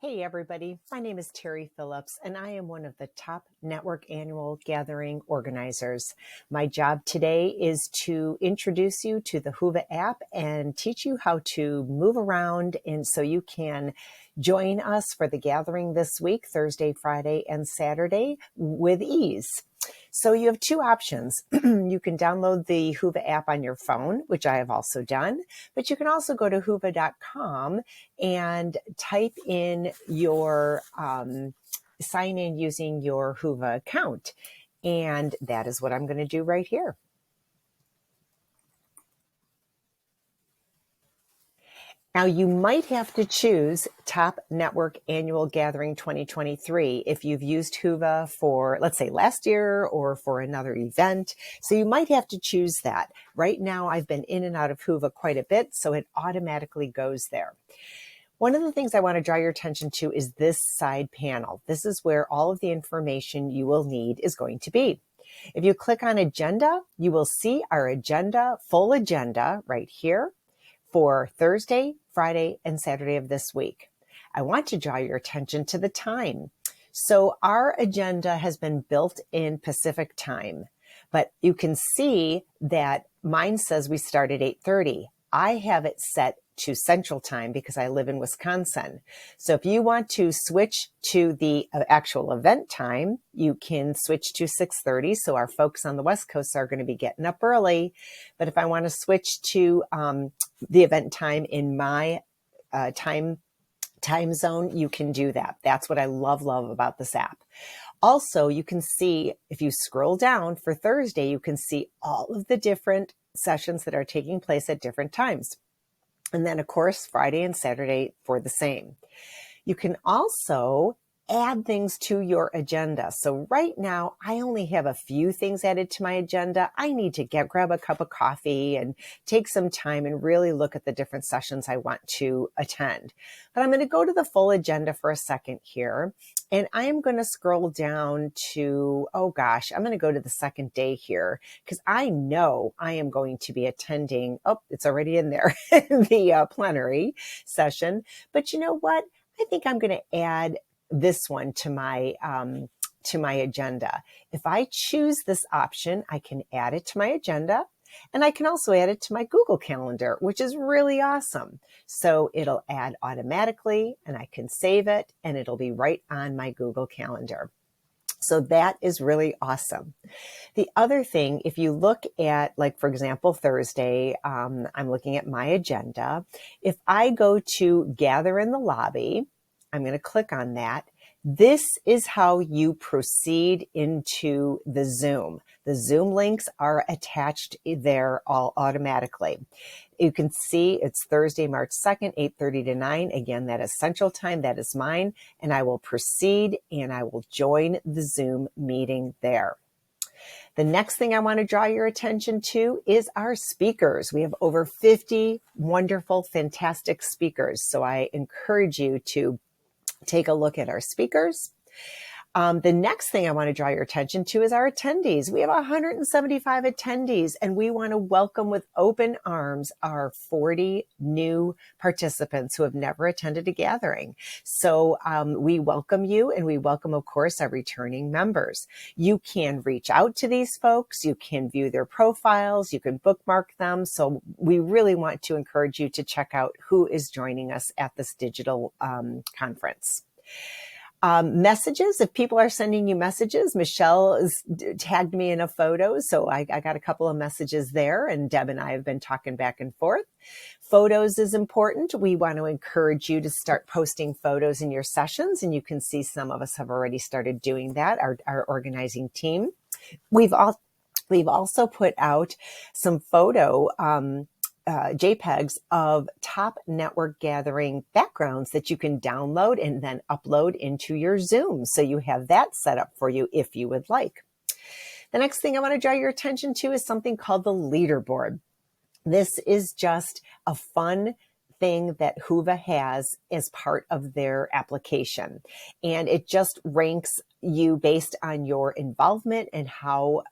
Hey everybody, my name is Terry Phillips and I am one of the ToP Network Annual Gathering organizers. My job today is to introduce you to the WHOVA app and teach you how to move around and so you can join us for the gathering this week, Thursday, Friday, and Saturday with ease. So you have two options. You can download the WHOVA app on your phone, which I have also done, but you can also go to whova.com and type in your sign in using your WHOVA account. And that is what I'm going to do right here. Now, you might have to choose ToP Network Annual Gathering 2023 if you've used WHOVA for, let's say, last year or for another event. So you might have to choose that. Right now, I've been in and out of WHOVA quite a bit, so it automatically goes there. One of the things I want to draw your attention to is this side panel. This is where all of the information you will need is going to be. If you click on Agenda, you will see our agenda, full agenda right here for Thursday, Friday, and Saturday of this week. I want to draw your attention to the time. So our agenda has been built in Pacific time, but you can see that mine says we start at 8:30. I have it set to Central Time because I live in Wisconsin. So if you want to switch to the actual event time, you can switch to 6:30. So our folks on the West Coast are going to be getting up early. But if I want to switch to the event time in my time zone, you can do that. That's what I love about this app. Also, you can see, if you scroll down for Thursday, you can see all of the different sessions that are taking place at different times. And then, of course, Friday and Saturday for the same. You can also add things to your agenda. So right now, I only have a few things added to my agenda. I need to grab a cup of coffee and take some time and really look at the different sessions I want to attend. But I'm going to go to the full agenda for a second here. And I am going to scroll down to, I'm going to go to the second day here because I know I am going to be attending, it's already in there, the plenary session. But you know what? I think I'm going to add this one to my agenda. If I choose this option, I can add it to my agenda. And I can also add it to my Google Calendar, which is really awesome. So it'll add automatically and I can save it and it'll be right on my Google Calendar. So that is really awesome. The other thing, if you look at, like, for example, Thursday, I'm looking at my agenda. If I go to Gather in the Lobby, I'm going to click on that. This is how you proceed into the Zoom. The Zoom links are attached there all automatically. You can see it's Thursday, March 2nd, 8:30 to 9. Again, that is Central Time. That is mine. And I will proceed and I will join the Zoom meeting there. The next thing I want to draw your attention to is our speakers. We have over 50 wonderful, fantastic speakers. So I encourage you to take a look at our speakers. The next thing I want to draw your attention to is our attendees. We have 175 attendees, and we want to welcome with open arms our 40 new participants who have never attended a gathering. So we welcome you, and we welcome, of course, our returning members. You can reach out to these folks. You can view their profiles. You can bookmark them. So we really want to encourage you to check out who is joining us at this digital conference. Messages, if people are sending you messages, Michelle has tagged me in a photo. So I got a couple of messages there, and Deb and I have been talking back and forth. Photos is important. We want to encourage you to start posting photos in your sessions. And you can see some of us have already started doing that, our organizing team. We've also put out some photo, JPEGs of ToP network gathering backgrounds that you can download and then upload into your Zoom. So you have that set up for you if you would like. The next thing I want to draw your attention to is something called the leaderboard. This is just a fun thing that WHOVA has as part of their application. And it just ranks you based on your involvement and how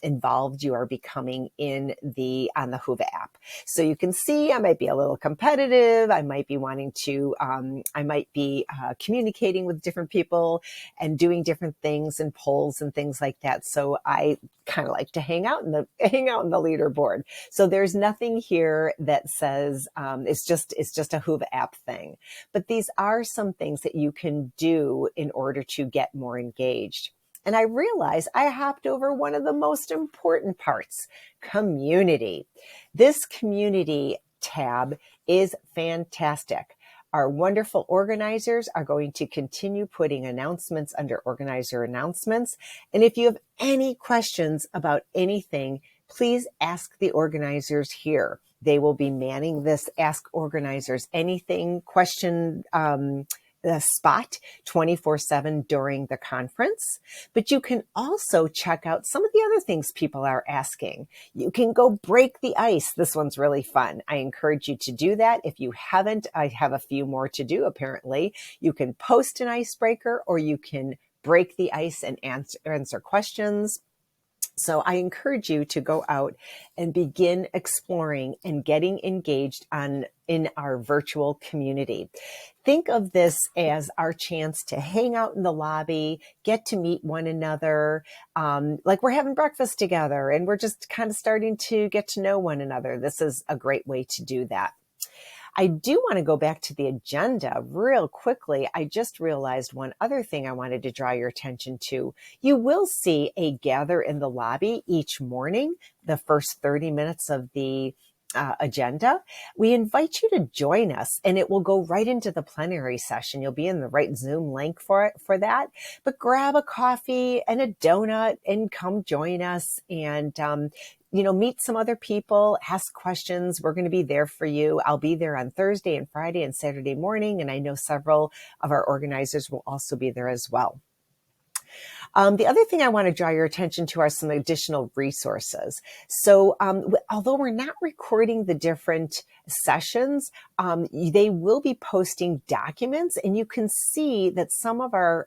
involved you are becoming on the WHOVA app. So you can see I might be a little competitive. I might be wanting to, I might be communicating with different people and doing different things and polls and things like that. So I kind of like to hang out in the leaderboard. So there's nothing here that says it's just a WHOVA app thing. But these are some things that you can do in order to get more engaged. And I realized I hopped over one of the most important parts, community. This community tab is fantastic. Our wonderful organizers are going to continue putting announcements under organizer announcements. And if you have any questions about anything, please ask the organizers here. They will be manning this Ask Organizers Anything question spot 24/7 during the conference. But you can also check out some of the other things people are asking. You can go break the ice. This one's really fun. I encourage you to do that. If you haven't, I have a few more to do apparently. You can post an icebreaker or you can break the ice and answer questions. So I encourage you to go out and begin exploring and getting engaged in our virtual community. Think of this as our chance to hang out in the lobby, get to meet one another, like we're having breakfast together and we're just kind of starting to get to know one another. This is a great way to do that. I do want to go back to the agenda real quickly. I just realized one other thing I wanted to draw your attention to. You will see a gather in the lobby each morning, the first 30 minutes of the agenda. We invite you to join us and it will go right into the plenary session. You'll be in the right Zoom link for that, but grab a coffee and a donut and come join us and, meet some other people, ask questions. We're going to be there for you. I'll be there on Thursday and Friday and Saturday morning. And I know several of our organizers will also be there as well. The other thing I want to draw your attention to are some additional resources. So although we're not recording the different sessions, they will be posting documents, and you can see that some of our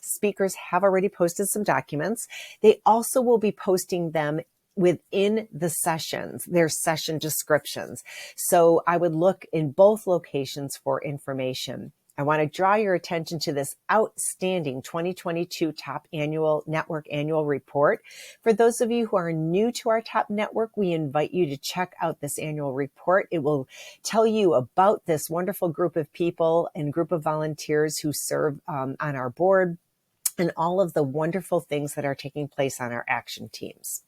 speakers have already posted some documents. They also will be posting them within the sessions, their session descriptions. So I would look in both locations for information. I want to draw your attention to this outstanding 2022 ToP Network Annual Report. For those of you who are new to our ToP Network, we invite you to check out this annual report. It will tell you about this wonderful group of people and group of volunteers who serve on our board and all of the wonderful things that are taking place on our action teams.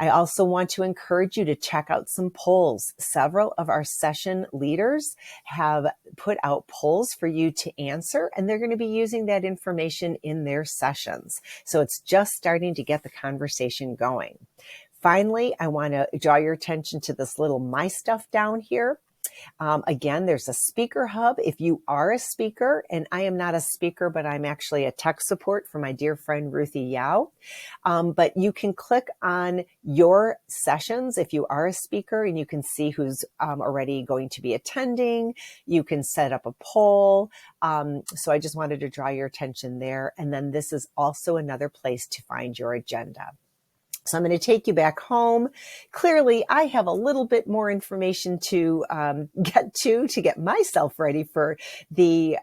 I also want to encourage you to check out some polls. Several of our session leaders have put out polls for you to answer, and they're going to be using that information in their sessions. So it's just starting to get the conversation going. Finally, I want to draw your attention to this little My Stuff down here. Again, there's a speaker hub. If you are a speaker, and I am not a speaker, but I'm actually a tech support for my dear friend Ruthie Yao. But you can click on your sessions if you are a speaker, and you can see who's already going to be attending. You can set up a poll. So I just wanted to draw your attention there. And then this is also another place to find your agenda. So I'm going to take you back home. Clearly, I have a little bit more information to get myself ready for the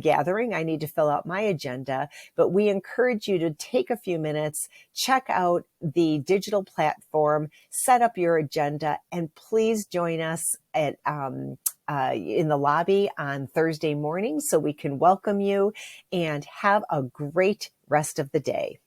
gathering. I need to fill out my agenda, but we encourage you to take a few minutes, check out the digital platform, set up your agenda, and please join us at in the lobby on Thursday morning so we can welcome you and have a great rest of the day.